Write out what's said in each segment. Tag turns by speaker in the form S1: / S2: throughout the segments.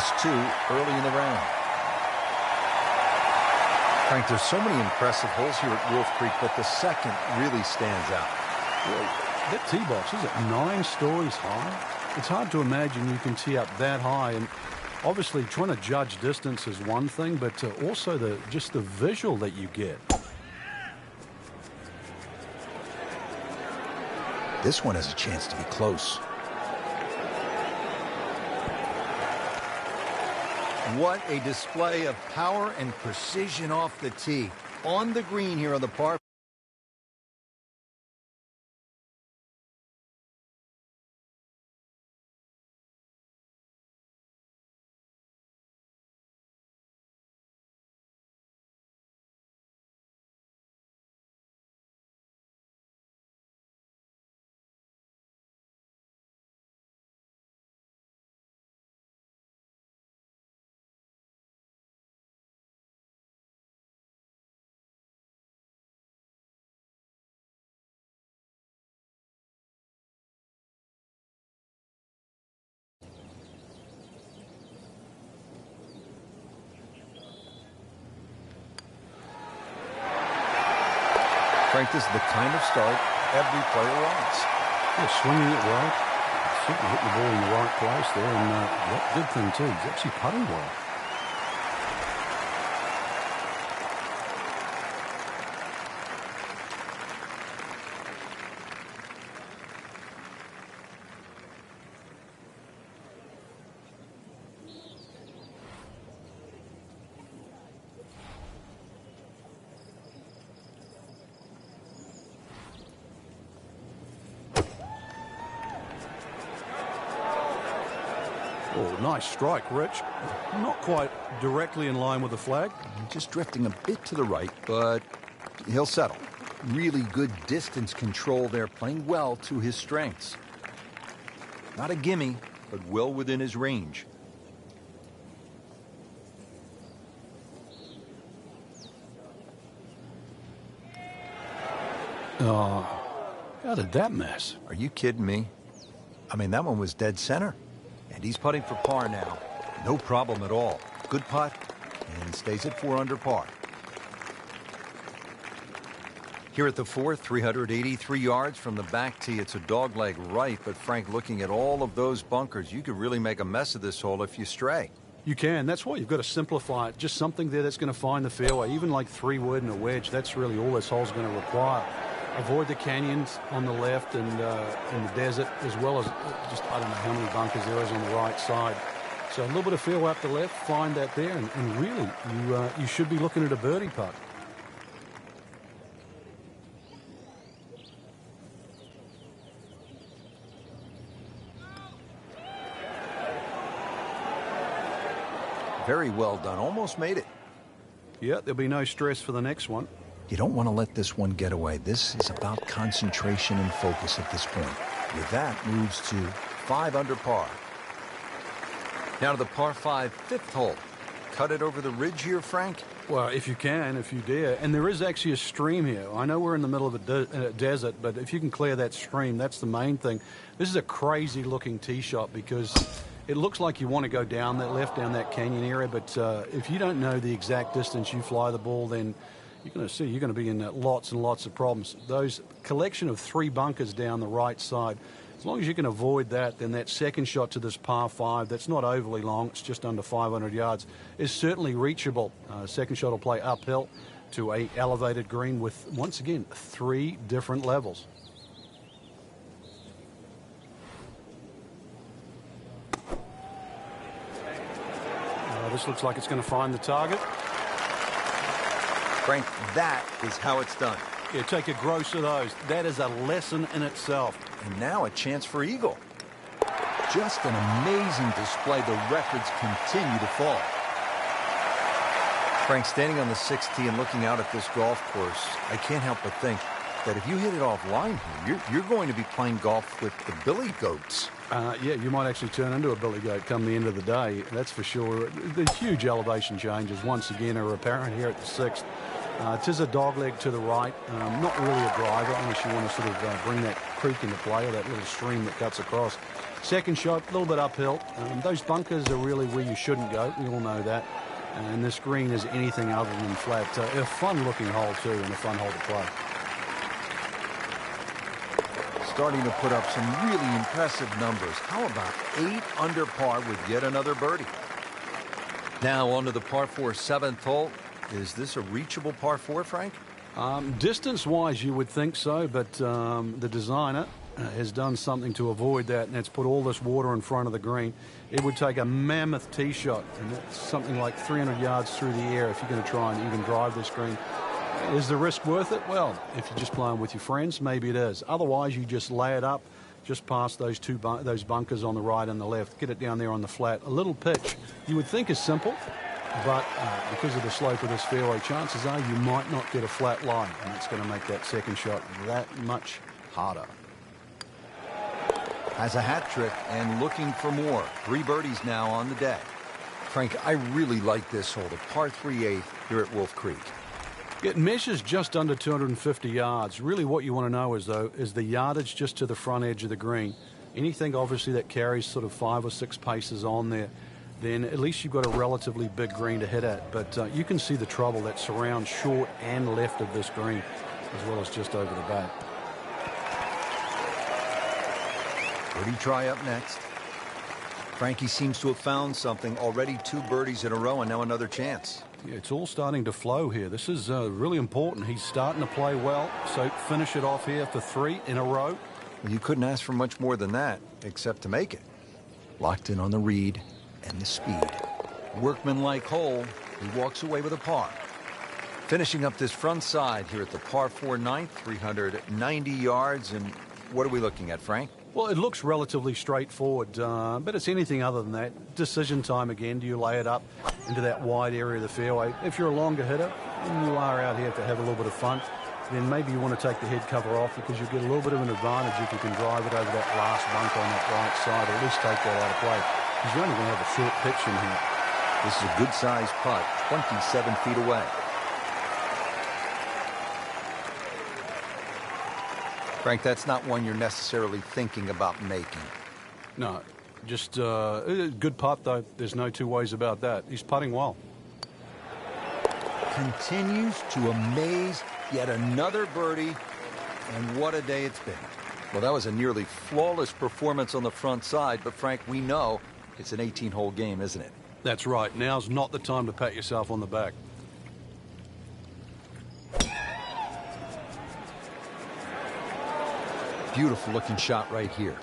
S1: -2 early in the round. Frank, there's so many impressive holes here at Wolf Creek, but the second really stands out.
S2: Well, that tee box is at 9 stories high. It's hard to imagine you can tee up that high, and obviously trying to judge distance is one thing, but also just the visual that you get.
S1: This one has a chance to be close. What a display of power and precision off the tee. On the green here on the par. Frank, this is the kind of start every player wants.
S2: Yeah, swinging it well. Certainly hit the ball in the right place there, and that good thing too. He's actually putting well. Oh, nice strike, Rich. Not quite directly in line with the flag.
S1: Just drifting a bit to the right, but he'll settle. Really good distance control there, playing well to his strengths. Not a gimme, but well within his range.
S2: How did that miss?
S1: Are you kidding me? I mean, that one was dead center. And he's putting for par now. No problem at all. Good putt, and stays at 4 under par. Here at the fourth, 383 yards from the back tee. It's a dogleg right, but Frank, looking at all of those bunkers, you could really make a mess of this hole if you stray.
S2: You can. That's why you've got to simplify it. Just something there that's going to find the fairway. Even like 3-wood and a wedge, that's really all this hole's going to require. Avoid the canyons on the left and in the desert, as well as just, I don't know how many bunkers there is on the right side. So a little bit of fairway up the left, find that there, and really, you should be looking at a birdie putt.
S1: Very well done. Almost made it.
S2: Yeah, there'll be no stress for the next one.
S1: You don't want to let this one get away. This is about concentration and focus at this point. With that, moves to 5 under par. Now to the par 5 fifth hole. Cut it over the ridge here, Frank?
S2: Well, if you can, if you dare. And there is actually a stream here. I know we're in the middle of a desert, but if you can clear that stream, that's the main thing. This is a crazy-looking tee shot because it looks like you want to go down that left, down that canyon area, but if you don't know the exact distance you fly the ball, then you're going to be in lots and lots of problems. Those collection of 3 bunkers down the right side, as long as you can avoid that, then that second shot to this par 5, that's not overly long, it's just under 500 yards, is certainly reachable. Second shot will play uphill to a elevated green with, once again, 3 different levels. This looks like it's going to find the target.
S1: Frank, that is how it's done.
S2: Yeah, take a gross of those. That is a lesson in itself.
S1: And now a chance for eagle. Just an amazing display. The records continue to fall. Frank, standing on the 6th tee and looking out at this golf course, I can't help but think that if you hit it offline here, you're going to be playing golf with the billy goats.
S2: Yeah, you might actually turn into a billy goat come the end of the day, that's for sure. The huge elevation changes, once again, are apparent here at the 6th. It is a dogleg to the right, not really a driver, unless you want to sort of bring that creek into play or that little stream that cuts across. Second shot, a little bit uphill. Those bunkers are really where you shouldn't go. We all know that. And this green is anything other than flat. A fun-looking hole, too, and a fun hole to play.
S1: Starting to put up some really impressive numbers. How about 8 under par with yet another birdie? Now on to the par 4 7th hole. Is this a reachable par 4, Frank?
S2: Distance-wise, you would think so, but the designer has done something to avoid that, and it's put all this water in front of the green. It would take a mammoth tee shot, and it's something like 300 yards through the air if you're going to try and even drive this green. Is the risk worth it? Well, if you're just playing with your friends, maybe it is. Otherwise, you just lay it up just past those those bunkers on the right and the left. Get it down there on the flat. A little pitch you would think is simple, but because of the slope of this fairway, chances are you might not get a flat lie, and that's going to make that second shot that much harder.
S1: Has a hat trick and looking for more. 3 birdies now on the day. Frank, I really like this hole, the par 3/8 here at Wolf Creek.
S2: It measures just under 250 yards. Really what you want to know is the yardage just to the front edge of the green. Anything obviously that carries sort of 5 or 6 paces on there, then at least you've got a relatively big green to hit at. But you can see the trouble that surrounds short and left of this green, as well as just over the back.
S1: Birdie try up next. Frankie seems to have found something. Already 2 birdies in a row and now another chance.
S2: Yeah, it's all starting to flow here. This is really important. He's starting to play well, so finish it off here for 3 in a row.
S1: Well, you couldn't ask for much more than that, except to make it. Locked in on the read and the speed. Workmanlike hole. He walks away with a par. Finishing up this front side here at the par 4 9th, 390 yards. And what are we looking at, Frank?
S2: Well, it looks relatively straightforward, but it's anything other than that. Decision time again. Do you lay it up into that wide area of the fairway? If you're a longer hitter and you are out here to have a little bit of fun, then maybe you want to take the head cover off because you'll get a little bit of an advantage if you can drive it over that last bunk on that right side, or at least take that out of play. Because you're only going to have a short pitch in here.
S1: This is a good-sized putt, 27 feet away. Frank, that's not one you're necessarily thinking about making.
S2: No, just a good putt, though. There's no two ways about that. He's putting well.
S1: Continues to amaze. Yet another birdie, and what a day it's been. Well, that was a nearly flawless performance on the front side, but Frank, we know it's an 18-hole game, isn't it?
S2: That's right. Now's not the time to pat yourself on the back.
S1: Beautiful looking shot right here.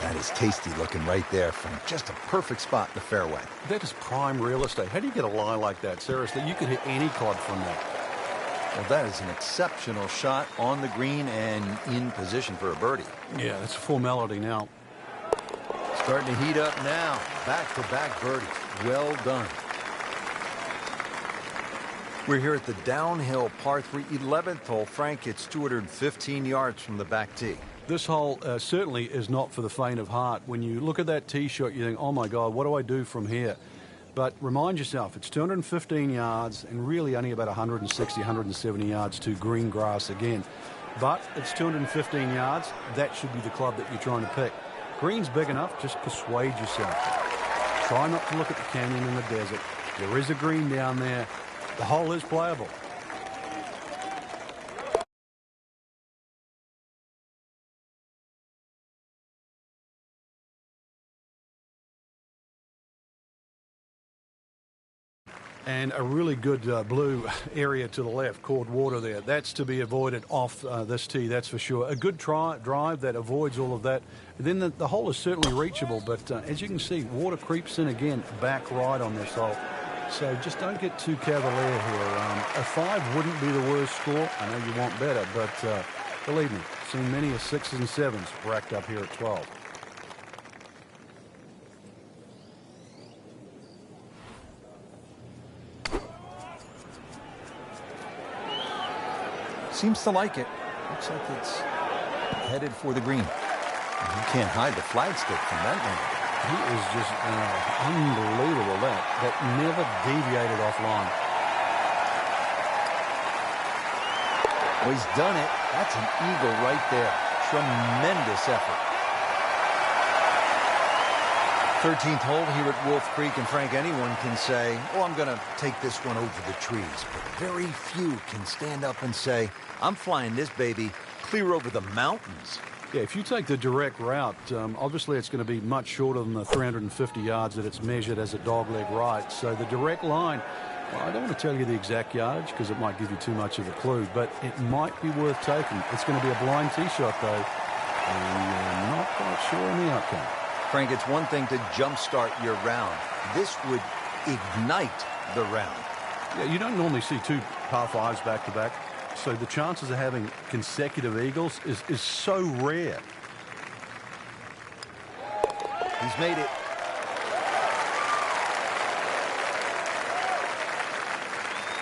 S1: That is tasty looking right there, Frank. Just a perfect spot in the fairway.
S2: That is prime real estate. How do you get a lie like that? Seriously, you could hit any club from that.
S1: Well, that is an exceptional shot on the green and in position for a birdie.
S2: Yeah, it's a formality now.
S1: Starting to heat up now. Back-to-back birdies. Well done. We're here at the downhill par 3 11th hole. Frank, it's 215 yards from the back tee.
S2: This hole certainly is not for the faint of heart. When you look at that tee shot, you think, oh, my God, what do I do from here? But remind yourself, it's 215 yards and really only about 160, 170 yards to green grass again. But it's 215 yards. That should be the club that you're trying to pick. Green's big enough. Just persuade yourself. Try not to look at the canyon in the desert. There is a green down there. The hole is playable. And a really good blue area to the left, called water there. That's to be avoided off this tee, that's for sure. A good drive that avoids all of that. And then the hole is certainly reachable, but as you can see, water creeps in again, back right on this hole. So just don't get too cavalier here. A 5 wouldn't be the worst score. I know you want better, but believe me, seen many a 6s and 7s racked up here at 12.
S1: Seems to like it. Looks like it's headed for the green. You can't hide the flagstick from that man.
S2: He is just unbelievable, that never deviated offline.
S1: Well, he's done it. That's an eagle right there. Tremendous effort. 13th hole here at Wolf Creek, and Frank, anyone can say, oh, I'm going to take this one over the trees. But very few can stand up and say, I'm flying this baby clear over the mountains.
S2: Yeah, if you take the direct route, obviously it's going to be much shorter than the 350 yards that it's measured as a dogleg right. So the direct line, well, I don't want to tell you the exact yardage because it might give you too much of a clue, but it might be worth taking. It's going to be a blind tee shot, though, and you're not quite sure on the outcome.
S1: Frank, it's one thing to jumpstart your round. This would ignite the round.
S2: Yeah, you don't normally see two par fives back-to-back, so the chances of having consecutive eagles is so rare.
S1: He's made it.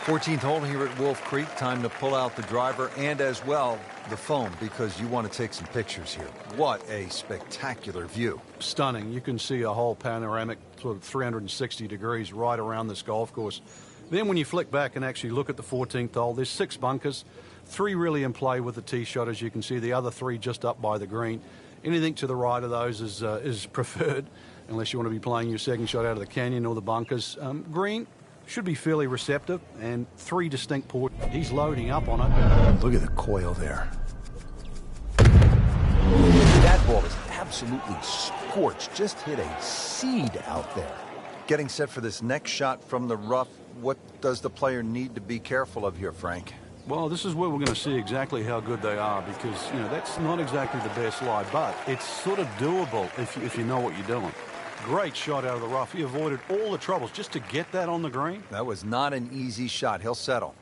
S1: Fourteenth hole here at Wolf Creek. Time to pull out the driver and as well the phone because you want to take some pictures here. What a spectacular view.
S2: Stunning. You can see a whole panoramic sort of 360 degrees right around this golf course. Then when you flick back and actually look at the 14th hole, there's 6 bunkers, 3 really in play with the tee shot, as you can see, the other 3 just up by the green. Anything to the right of those is preferred, unless you want to be playing your second shot out of the canyon or the bunkers. Green should be fairly receptive, and 3 distinct ports. He's loading up on it.
S1: Look at the coil there. That ball is absolutely scorched. Just hit a seed out there. Getting set for this next shot from the rough. What does the player need to be careful of here, Frank?
S2: Well, this is where we're going to see exactly how good they are because, you know, that's not exactly the best lie, but it's sort of doable if you know what you're doing. Great shot out of the rough. He avoided all the troubles just to get that on the green.
S1: That was not an easy shot. He'll settle.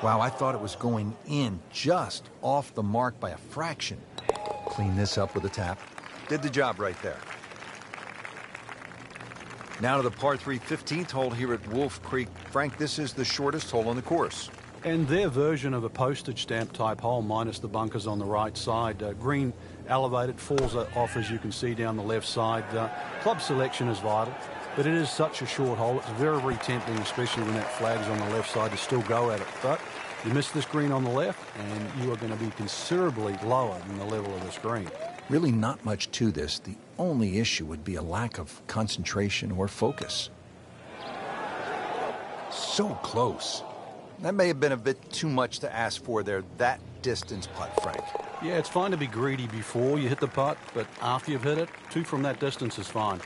S1: Wow, I thought it was going in just off the mark by a fraction. Clean this up with a tap. Did the job right there. Now to the par 3 15th hole here at Wolf Creek. Frank, this is the shortest hole on the course.
S2: And their version of a postage stamp type hole minus the bunkers on the right side. Green elevated, falls off as you can see down the left side. Club selection is vital, but it is such a short hole. It's very, very tempting, especially when that flag's on the left side, to still go at it. But you miss this green on the left and you are going to be considerably lower than the level of this green.
S1: Really not much to this. The only issue would be a lack of concentration or focus. So close. That may have been a bit too much to ask for there, that distance putt, Frank.
S2: Yeah, it's fine to be greedy before you hit the putt, but after you've hit it, 2 from that distance is fine.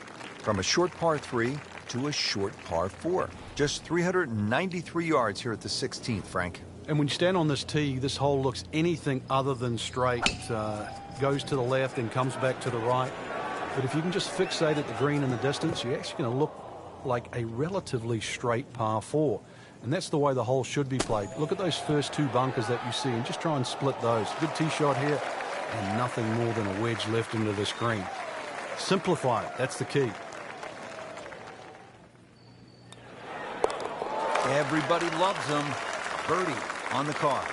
S1: From a short par 3 to a short par 4. Just 393 yards here at the 16th, Frank.
S2: And when you stand on this tee, this hole looks anything other than straight. Goes to the left and comes back to the right. But if you can just fixate at the green in the distance, you're actually going to look like a relatively straight par 4. And that's the way the hole should be played. Look at those first 2 bunkers that you see and just try and split those. Good tee shot here and nothing more than a wedge left into this green. Simplify it. That's the key.
S1: Everybody loves them. Birdie on the card.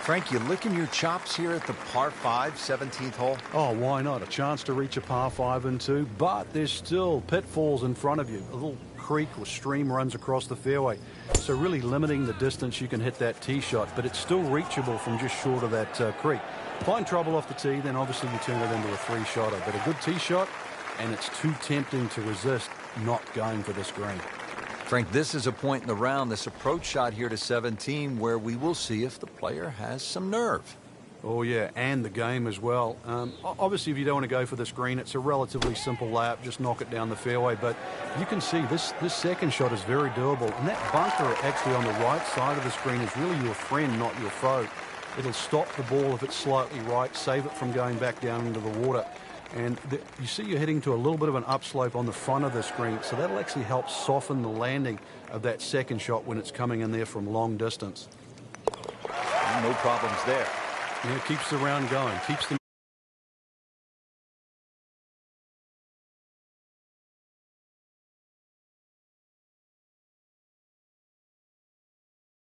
S1: Frank, you licking your chops here at the par 5 17th hole?
S2: Oh, why not? A chance to reach a par 5 and 2, but there's still pitfalls in front of you. A little creek or stream runs across the fairway, so really limiting the distance you can hit that tee shot, but it's still reachable from just short of that creek. Find trouble off the tee, then obviously you turn it into a 3-shotter, but a good tee shot, and it's too tempting to resist not going for this green.
S1: Frank, this is a point in the round, this approach shot here to 17, where we will see if the player has some nerve.
S2: Oh, yeah, and the game as well. Obviously, if you don't want to go for this green, it's a relatively simple lap. Just knock it down the fairway. But you can see this second shot is very doable. And that bunker actually on the right side of the screen is really your friend, not your foe. It'll stop the ball if it's slightly right, save it from going back down into the water. And you see you're heading to a little bit of an upslope on the front of the screen, so that'll actually help soften the landing of that second shot when it's coming in there from long distance.
S1: No problems there.
S2: Yeah, keeps the round going, keeps the